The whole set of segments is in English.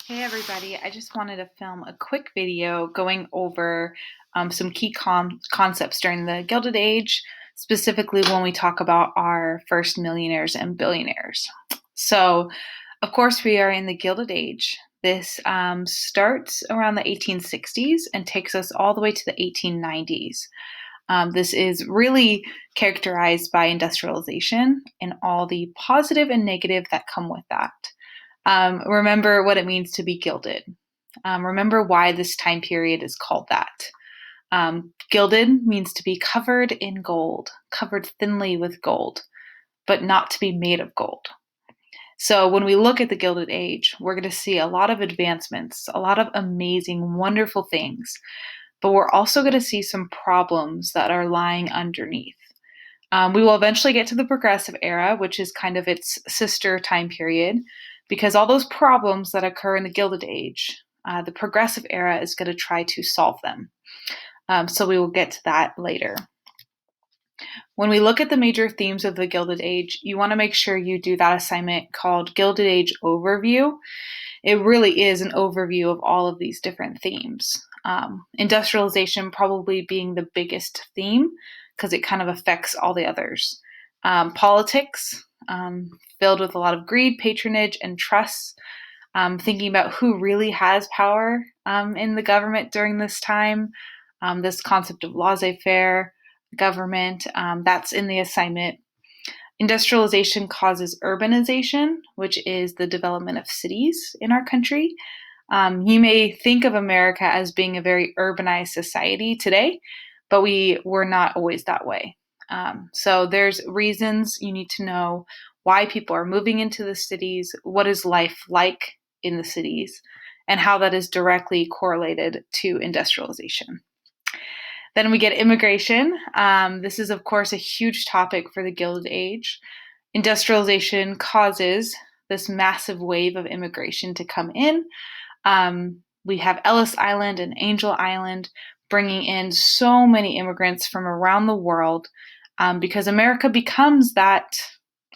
Hey everybody, I just wanted to film a quick video going over some key concepts during the Gilded Age, specifically when we talk about our first millionaires and billionaires. So, of course, we are in the Gilded Age. This starts around the 1860s and takes us all the way to the 1890s. This is really characterized by industrialization and all the positive and negative that come with that. Remember what it means to be gilded. Remember why this time period is called that. Gilded means to be covered in gold, covered thinly with gold, but not to be made of gold. So when we look at the Gilded Age, we're going to see a lot of advancements, a lot of amazing, wonderful things, but we're also going to see some problems that are lying underneath. We will eventually get to the Progressive Era, which is kind of its sister time period, because all those problems that occur in the Gilded Age, the Progressive Era is going to try to solve them. So we will get to that later. When we look at the major themes of the Gilded Age, you want to make sure you do that assignment called Gilded Age Overview. It really is an overview of all of these different themes. Industrialization probably being the biggest theme because it kind of affects all the others. Politics, filled with a lot of greed, patronage, and trust. Thinking about who really has power in the government during this time. This concept of laissez-faire government, that's in the assignment. Industrialization causes urbanization, which is the development of cities in our country. You may think of America as being a very urbanized society today, but we were not always that way. So there's reasons you need to know why people are moving into the cities, what is life like in the cities, and how that is directly correlated to industrialization. Then we get immigration. This is, of course, a huge topic for the Gilded Age. Industrialization causes this massive wave of immigration to come in. We have Ellis Island and Angel Island bringing in so many immigrants from around the world because America becomes that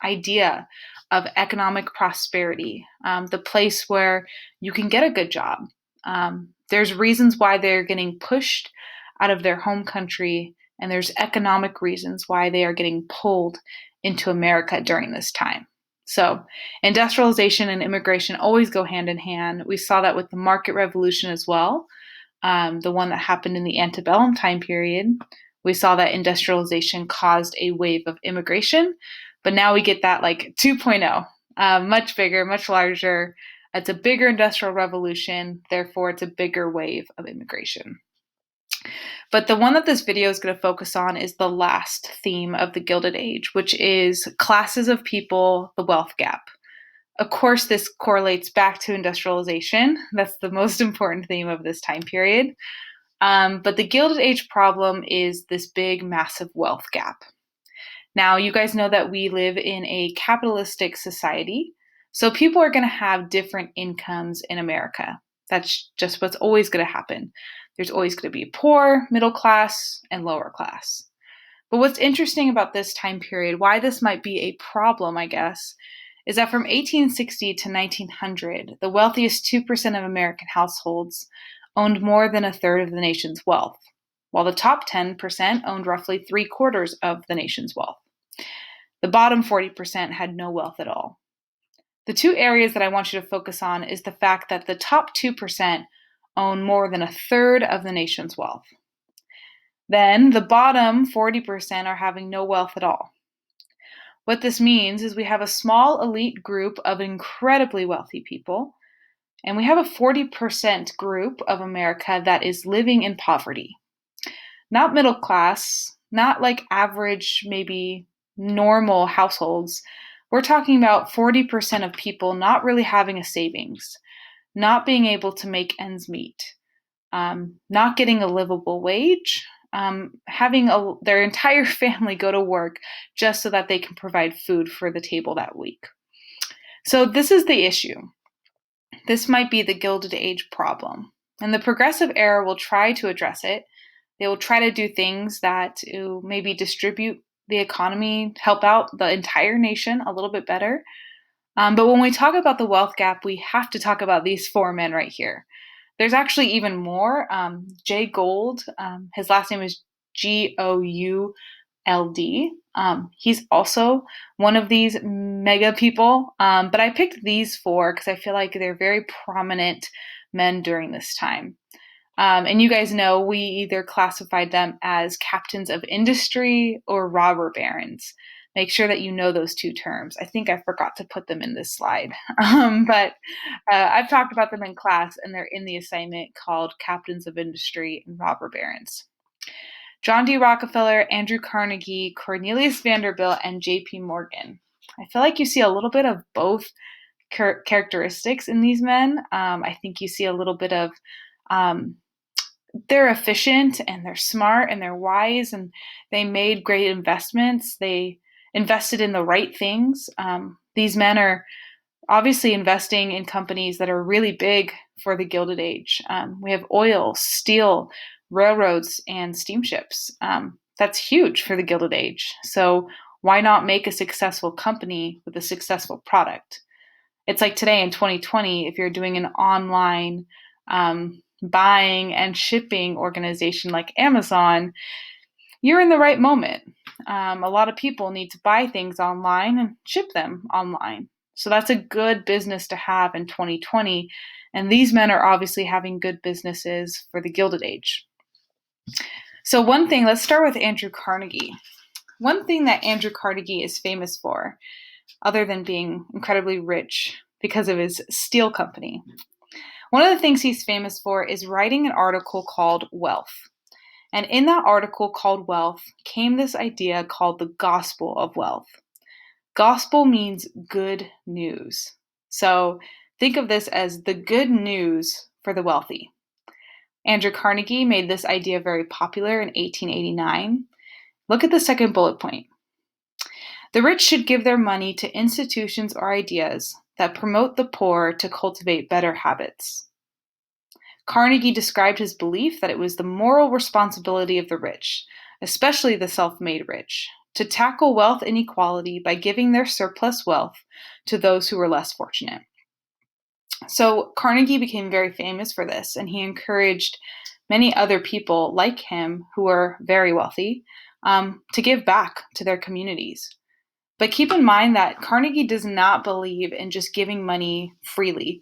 idea of economic prosperity, the place where you can get a good job. There's reasons why they're getting pushed out of their home country, and there's economic reasons why they are getting pulled into America during this time. So industrialization and immigration always go hand in hand. We saw that with the market revolution as well, the one that happened in the antebellum time period. We saw that industrialization caused a wave of immigration, but now we get that like 2.0, much bigger, much larger. It's a bigger industrial revolution, therefore it's a bigger wave of immigration. But the one that this video is going to focus on is the last theme of the Gilded Age, which is classes of people, the wealth gap. Of course, this correlates back to industrialization. That's the most important theme of this time period. But the Gilded Age problem is this big, massive wealth gap. Now, you guys know that we live in a capitalistic society, so people are going to have different incomes in America. That's just what's always going to happen. There's always going to be poor, middle class, and lower class. But what's interesting about this time period, why this might be a problem, I guess, is that from 1860 to 1900, the wealthiest 2% of American households owned more than a third of the nation's wealth, while the top 10% owned roughly 3/4 of the nation's wealth. The bottom 40% had no wealth at all. The two areas that I want you to focus on is the fact that the top 2% own more than a third of the nation's wealth. Then the bottom 40% are having no wealth at all. What this means is we have a small elite group of incredibly wealthy people, and we have a 40% group of America that is living in poverty. Not middle class, not like average, maybe normal households. We're talking about 40% of people not really having a savings, not being able to make ends meet, not getting a livable wage, having their entire family go to work just so that they can provide food for the table that week. So this is the issue. This might be the Gilded Age problem. And the Progressive Era will try to address it. They will try to do things that maybe distribute the economy, help out the entire nation a little bit better. But when we talk about the wealth gap, we have to talk about these four men right here. There's actually even more. Jay Gould, his last name is Gould. He's also one of these mega people. But I picked these four because I feel like they're very prominent men during this time. And you guys know we either classified them as captains of industry or robber barons. Make sure that you know those two terms. I think I forgot to put them in this slide. But I've talked about them in class, and they're in the assignment called Captains of Industry and Robber Barons. John D. Rockefeller, Andrew Carnegie, Cornelius Vanderbilt, and J.P. Morgan. I feel like you see a little bit of both characteristics in these men. I think you see a little bit of they're efficient and they're smart and they're wise and they made great investments. They invested in the right things. These men are obviously investing in companies that are really big for the Gilded Age. We have oil, steel, railroads, and steamships. That's huge for the Gilded Age. So why not make a successful company with a successful product? It's like today in 2020, if you're doing an online buying and shipping organization like Amazon, you're in the right moment. A lot of people need to buy things online and ship them online. So that's a good business to have in 2020. And these men are obviously having good businesses for the Gilded Age. So let's start with Andrew Carnegie. One thing that Andrew Carnegie is famous for, other than being incredibly rich because of his steel company, one of the things he's famous for is writing an article called Wealth. And in that article called Wealth came this idea called the gospel of wealth. Gospel means good news. So think of this as the good news for the wealthy. Andrew Carnegie made this idea very popular in 1889. Look at the second bullet point. The rich should give their money to institutions or ideas that promote the poor to cultivate better habits. Carnegie described his belief that it was the moral responsibility of the rich, especially the self-made rich, to tackle wealth inequality by giving their surplus wealth to those who were less fortunate. So Carnegie became very famous for this, and he encouraged many other people like him who were very wealthy to give back to their communities. But keep in mind that Carnegie does not believe in just giving money freely.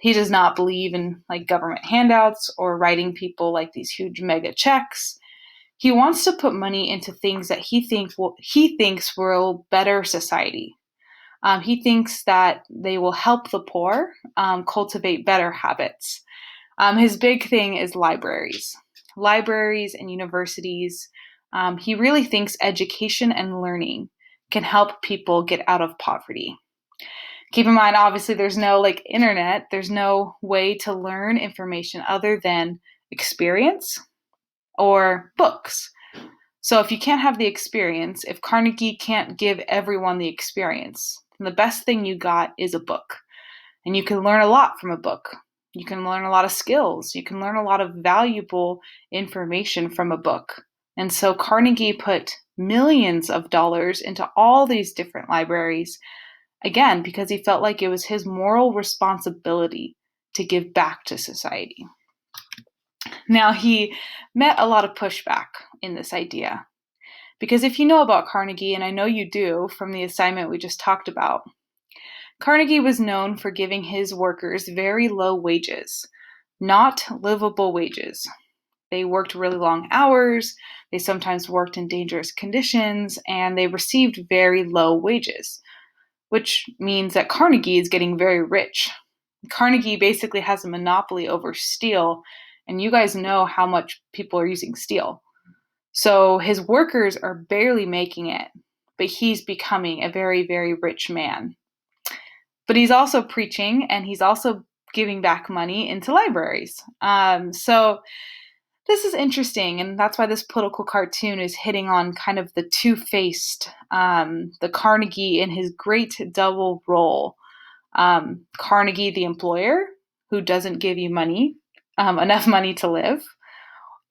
He does not believe in like government handouts or writing people like these huge mega checks. He wants to put money into things that he thinks will better society. He thinks that they will help the poor cultivate better habits. His big thing is libraries and universities. He really thinks education and learning can help people get out of poverty. Keep in mind, obviously, there's no internet. There's no way to learn information other than experience or books. So if you can't have the experience, if Carnegie can't give everyone the experience, then the best thing you got is a book. And you can learn a lot from a book. You can learn a lot of skills. You can learn a lot of valuable information from a book. And so Carnegie put millions of dollars into all these different libraries, again, because he felt like it was his moral responsibility to give back to society. Now, he met a lot of pushback in this idea. Because if you know about Carnegie, and I know you do from the assignment we just talked about, Carnegie was known for giving his workers very low wages, not livable wages. They worked really long hours, they sometimes worked in dangerous conditions, and they received very low wages, which means that Carnegie is getting very rich. Carnegie basically has a monopoly over steel, and you guys know how much people are using steel. So his workers are barely making it, but he's becoming a very, very rich man. But he's also preaching, and he's also giving back money into libraries. So this is interesting, and that's why this political cartoon is hitting on kind of the two-faced, the Carnegie in his great double role. Carnegie, the employer, who doesn't give you money, enough money to live,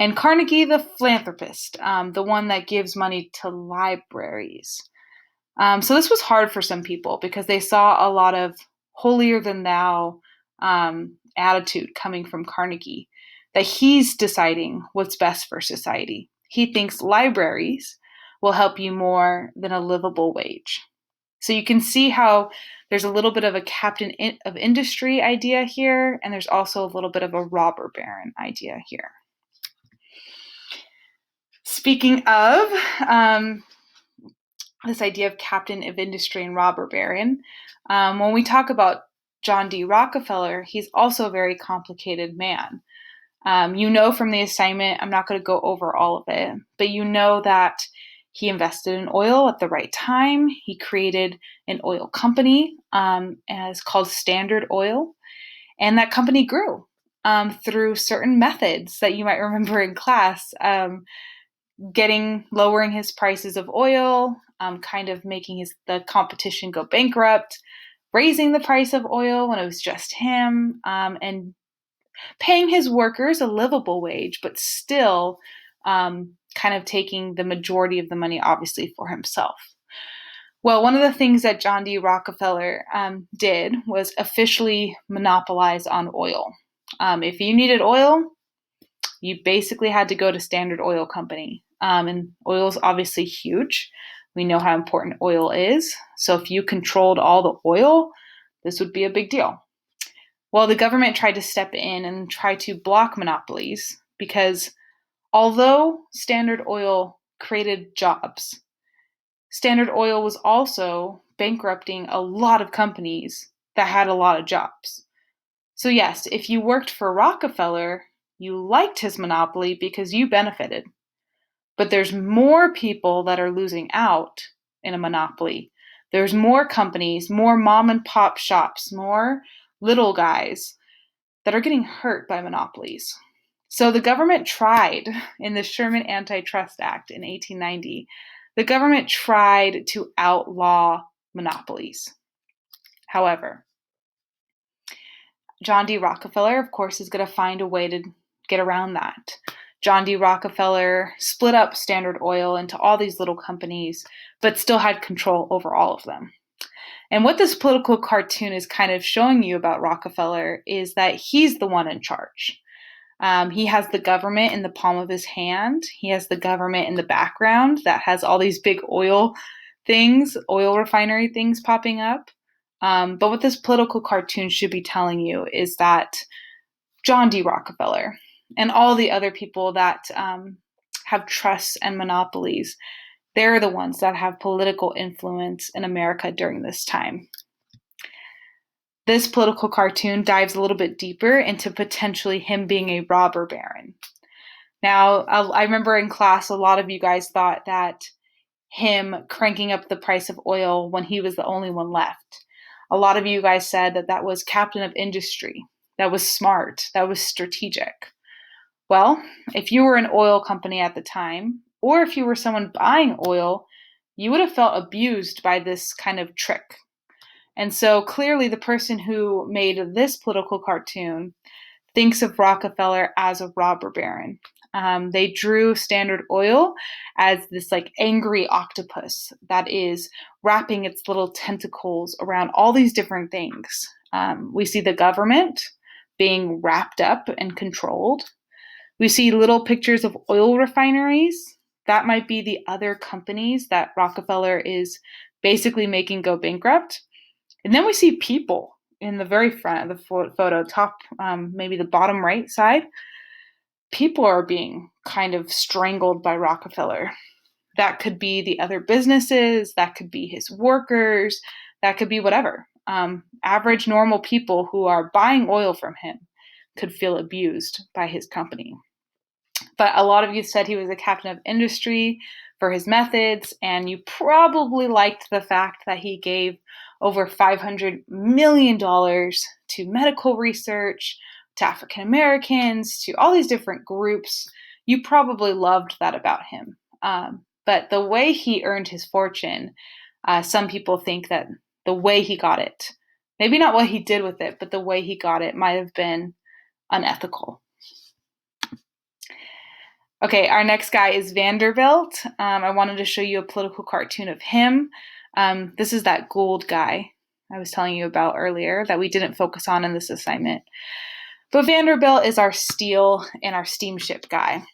and Carnegie, the philanthropist, the one that gives money to libraries. So this was hard for some people because they saw a lot of holier than thou attitude coming from Carnegie, that he's deciding what's best for society. He thinks libraries will help you more than a livable wage. So you can see how there's a little bit of a captain of industry idea here, and there's also a little bit of a robber baron idea here. Speaking of this idea of captain of industry and robber baron, when we talk about John D. Rockefeller, he's also a very complicated man. You know from the assignment, I'm not going to go over all of it, but you know that he invested in oil at the right time. He created an oil company as called Standard Oil, and that company grew through certain methods that you might remember in class, lowering his prices of oil, kind of making the competition go bankrupt, raising the price of oil when it was just him, and paying his workers a livable wage, but still kind of taking the majority of the money, obviously, for himself. Well, one of the things that John D. Rockefeller did was officially monopolize on oil. If you needed oil, you basically had to go to Standard Oil Company. And oil is obviously huge. We know how important oil is. So if you controlled all the oil, this would be a big deal. Well, the government tried to step in and try to block monopolies because although Standard Oil created jobs, Standard Oil was also bankrupting a lot of companies that had a lot of jobs. So yes, if you worked for Rockefeller, you liked his monopoly because you benefited. But there's more people that are losing out in a monopoly. There's more companies, more mom and pop shops, more little guys that are getting hurt by monopolies. So the government tried in the Sherman Antitrust Act in 1890, the government tried to outlaw monopolies. However, John D. Rockefeller, of course, is going to find a way to get around that. John D. Rockefeller split up Standard Oil into all these little companies, but still had control over all of them. And what this political cartoon is kind of showing you about Rockefeller is that he's the one in charge. He has the government in the palm of his hand. He has the government in the background that has all these big oil refinery things popping up. But what this political cartoon should be telling you is that John D. Rockefeller and all the other people that have trusts and monopolies, they're the ones that have political influence in America during this time. This political cartoon dives a little bit deeper into potentially him being a robber baron. Now, I remember in class, a lot of you guys thought that him cranking up the price of oil when he was the only one left. A lot of you guys said that that was captain of industry. That was smart. That was strategic. Well, if you were an oil company at the time, or if you were someone buying oil, you would have felt abused by this kind of trick. And so clearly the person who made this political cartoon thinks of Rockefeller as a robber baron. They drew Standard Oil as this like angry octopus that is wrapping its little tentacles around all these different things. We see the government being wrapped up and controlled. We see little pictures of oil refineries. That might be the other companies that Rockefeller is basically making go bankrupt. And then we see people in the very front of the photo, top, maybe the bottom right side. People are being kind of strangled by Rockefeller. That could be the other businesses, that could be his workers, that could be whatever. Average, normal people who are buying oil from him could feel abused by his company. But a lot of you said he was a captain of industry for his methods, and you probably liked the fact that he gave over $500 million to medical research, to African Americans, to all these different groups. You probably loved that about him. But the way he earned his fortune, some people think that the way he got it, maybe not what he did with it, but the way he got it might have been unethical. Okay, our next guy is Vanderbilt. I wanted to show you a political cartoon of him. This is that Gould guy I was telling you about earlier that we didn't focus on in this assignment. But Vanderbilt is our steel and our steamship guy.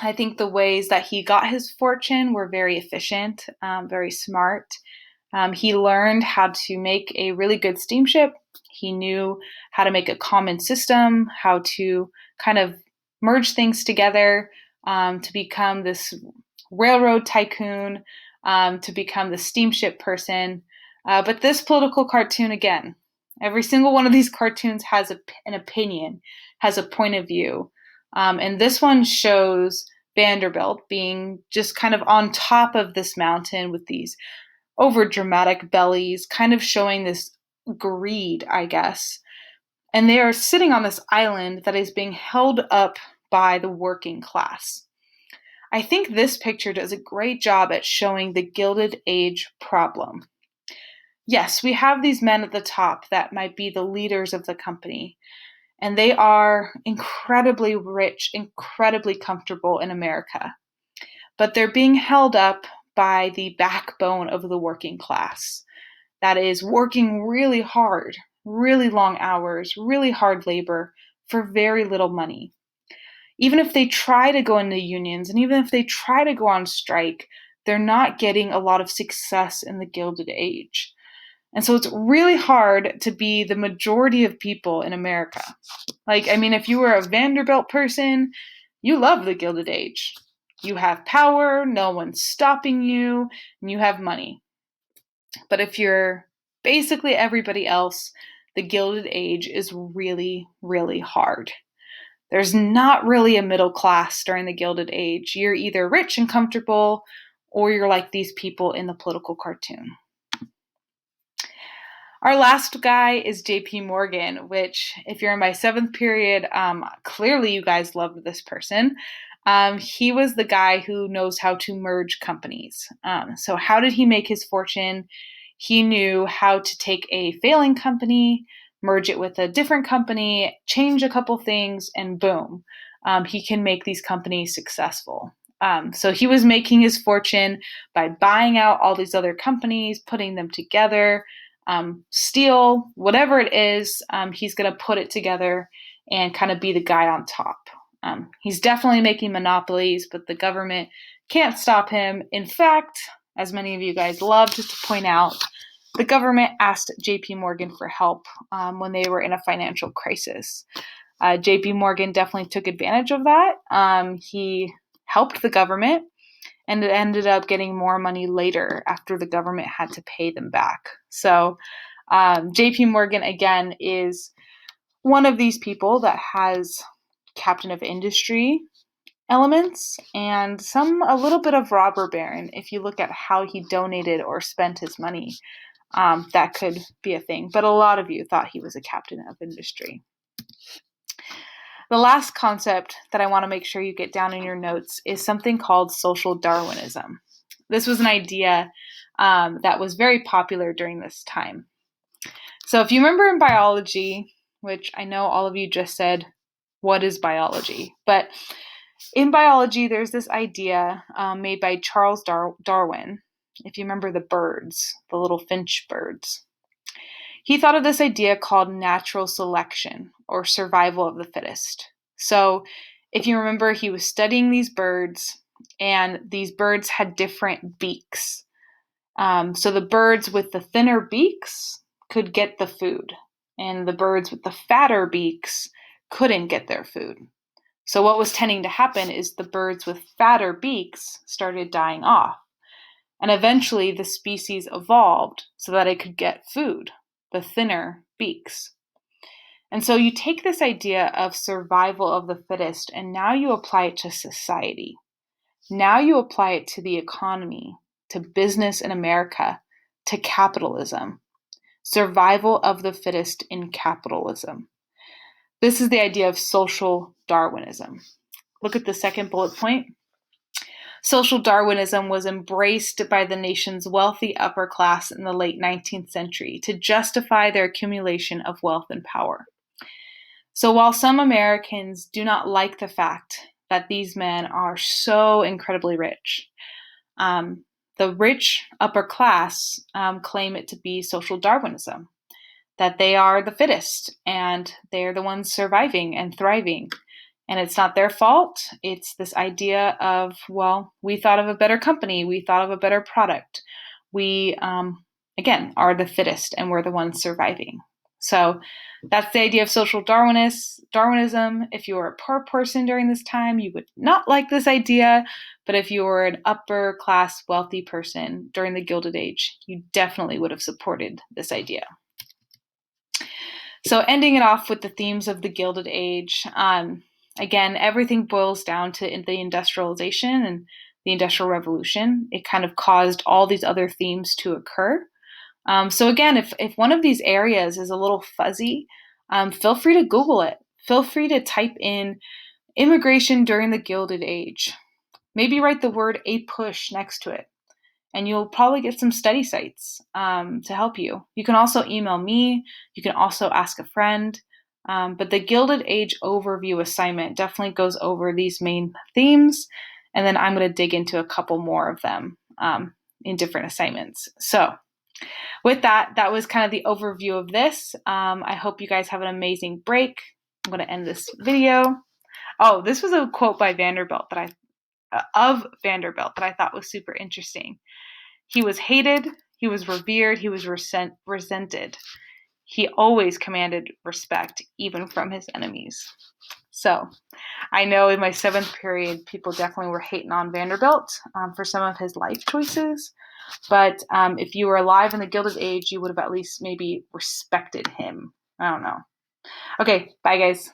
I think the ways that he got his fortune were very efficient, very smart. He learned how to make a really good steamship. He knew how to make a common system, how to kind of merge things together to become this railroad tycoon, to become the steamship person. But this political cartoon, again, every single one of these cartoons has an opinion, has a point of view. And this one shows Vanderbilt being just kind of on top of this mountain with these over dramatic bellies, kind of showing this greed, I guess. And they are sitting on this island that is being held up by the working class. I think this picture does a great job at showing the Gilded Age problem. Yes, we have these men at the top that might be the leaders of the company, and they are incredibly rich, incredibly comfortable in America. But they're being held up by the backbone of the working class that is working really hard, really long hours, really hard labor for very little money. Even if they try to go into unions and even if they try to go on strike, they're not getting a lot of success in the Gilded Age. And so it's really hard to be the majority of people in America. If you were a Vanderbilt person, you love the Gilded Age. You have power, no one's stopping you, and you have money. But if you're basically everybody else, the Gilded Age is really, really hard. There's not really a middle class during the Gilded Age. You're either rich and comfortable, or you're like these people in the political cartoon. Our last guy is J.P. Morgan, which, if you're in my 7th period, clearly you guys loved this person. He was the guy who knows how to merge companies. So how did he make his fortune? He knew how to take a failing company, merge it with a different company, change a couple things, and boom, he can make these companies successful. So he was making his fortune by buying out all these other companies, putting them together, steel, whatever it is, he's going to put it together and kind of be the guy on top. He's definitely making monopolies, but the government can't stop him. In fact, as many of you guys love to point out, the government asked JP Morgan for help when they were in a financial crisis. JP Morgan definitely took advantage of that. He helped the government, and it ended up getting more money later after the government had to pay them back. So JP Morgan, again, is one of these people that has captain of industry elements and a little bit of robber baron. If you look at how he donated or spent his money, that could be a thing. But a lot of you thought he was a captain of industry. The last concept that I want to make sure you get down in your notes is something called social Darwinism. This was an idea that was very popular during this time. So if you remember in biology, which I know all of you just said, what is biology? But in biology, there's this idea made by Charles Darwin. If you remember the birds, the little finch birds. He thought of this idea called natural selection, or survival of the fittest. So if you remember, he was studying these birds, and these birds had different beaks. So the birds with the thinner beaks could get the food, and the birds with the fatter beaks couldn't get their food. So what was tending to happen is the birds with fatter beaks started dying off. And eventually the species evolved so that it could get food, the thinner beaks. And so you take this idea of survival of the fittest and now you apply it to society. Now you apply it to the economy, to business in America, to capitalism. Survival of the fittest in capitalism. This is the idea of social Darwinism. Look at the second bullet point. Social Darwinism was embraced by the nation's wealthy upper class in the late 19th century to justify their accumulation of wealth and power. So while some Americans do not like the fact that these men are so incredibly rich, The rich upper class claim it to be social Darwinism, that they are the fittest and they're the ones surviving and thriving. And it's not their fault. It's this idea of, well, we thought of a better company, we thought of a better product. We, again, are the fittest and we're the ones surviving. So that's the idea of social Darwinism. If you were a poor person during this time, you would not like this idea. But if you were an upper class, wealthy person during the Gilded Age, you definitely would have supported this idea. So ending it off with the themes of the Gilded Age, again, everything boils down to the industrialization and the Industrial Revolution. It kind of caused all these other themes to occur. So again, if one of these areas is a little fuzzy, feel free to Google it. Feel free to type in immigration during the Gilded Age. Maybe write the word "a push" next to it, and you'll probably get some study sites to help you. You can also email me. You can also ask a friend. But the Gilded Age overview assignment definitely goes over these main themes, and then I'm going to dig into a couple more of them in different assignments. So with that, that was kind of the overview of this. I hope you guys have an amazing break. I'm going to end this video. Oh, this was a quote by Vanderbilt that I thought was super interesting. He was hated, he was revered, he was resented. He always commanded respect, even from his enemies. So I know in my 7th period, people definitely were hating on Vanderbilt for some of his life choices. But if you were alive in the Gilded Age, you would have at least maybe respected him. I don't know. Okay, bye guys.